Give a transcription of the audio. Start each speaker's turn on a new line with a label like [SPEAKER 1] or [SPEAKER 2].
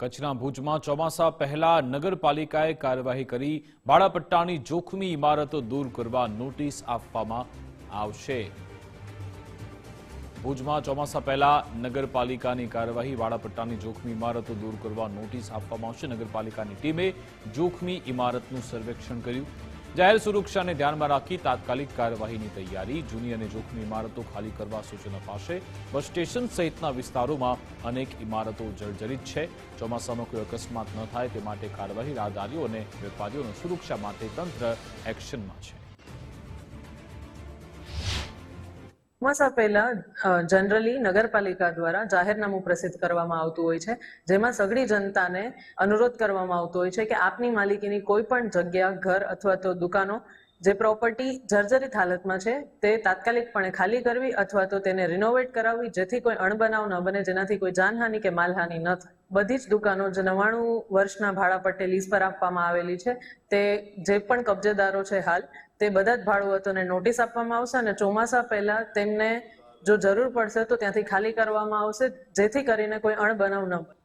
[SPEAKER 1] કચ્છના ભુજમાં ચોમાસા પહેલા નગરપાલિકાએ કાર્યવાહી કરી ભાડાપટ્ટાની જોખમી ઇમારતો દૂર કરવા નોટિસ આપવામાં આવશે। ભુજમાં ચોમાસા પહેલા નગરપાલિકાની કાર્યવાહી ભાડાપટ્ટાની જોખમી ઇમારતો દૂર કરવા નોટિસ આપવામાં આવશે। નગરપાલિકાની ટીમે જોખમી ઇમારતનું સર્વેક્ષણ કર્યું। જાહેર સુરક્ષાને ધ્યાનમાં રાખી તાત્કાલિક કાર્યવાહીની તૈયારી। જૂની અને જોખમી ઇમારતો ખાલી કરવા સૂચન અપાશે। બસ સ્ટેશન સહિતના વિસ્તારોમાં અનેક ઇમારતો જર્જરિત છે। ચોમાસામાં કોઈ અકસ્માત ન થાય તે માટે કાર્યવાહી રાહદારીઓ અને વેપારીઓની સુરક્ષા માટે તંત્ર એક્શનમાં છે।
[SPEAKER 2] ચોમાસા પહેલા જનરલી નગરપાલિકા દ્વારા જાહેરનામું પ્રસિદ્ધ કરવામાં આવતું હોય છે, જેમાં સઘળી જનતાને અનુરોધ કરવામાં આવતો હોય છે કે આપની માલિકીની કોઈ પણ જગ્યા, ઘર અથવા તો દુકાનો જે પ્રોપર્ટી જર્જરિત હાલતમાં છે તે તાત્કાલિકપણે ખાલી કરવી અથવા તો તેને રિનોવેટ કરાવવી, જેથી કોઈ અણબનાવ ન બને, જેનાથી કોઈ જાનહાનિ કે માલહાનિ ન થાય। બધી જ દુકાનો જે 99 વર્ષના ભાડાપટ્ટે લીઝ પર આપવામાં આવેલી છે તે જે પણ કબજેદારો છે હાલ તે બધા જ ભાડુઆતોને નોટિસ આપવામાં આવશે અને ચોમાસા પહેલા તેમને જો જરૂર પડશે તો ત્યાંથી ખાલી કરવામાં આવશે, જેથી કરીને કોઈ અણબનાવ ન બને।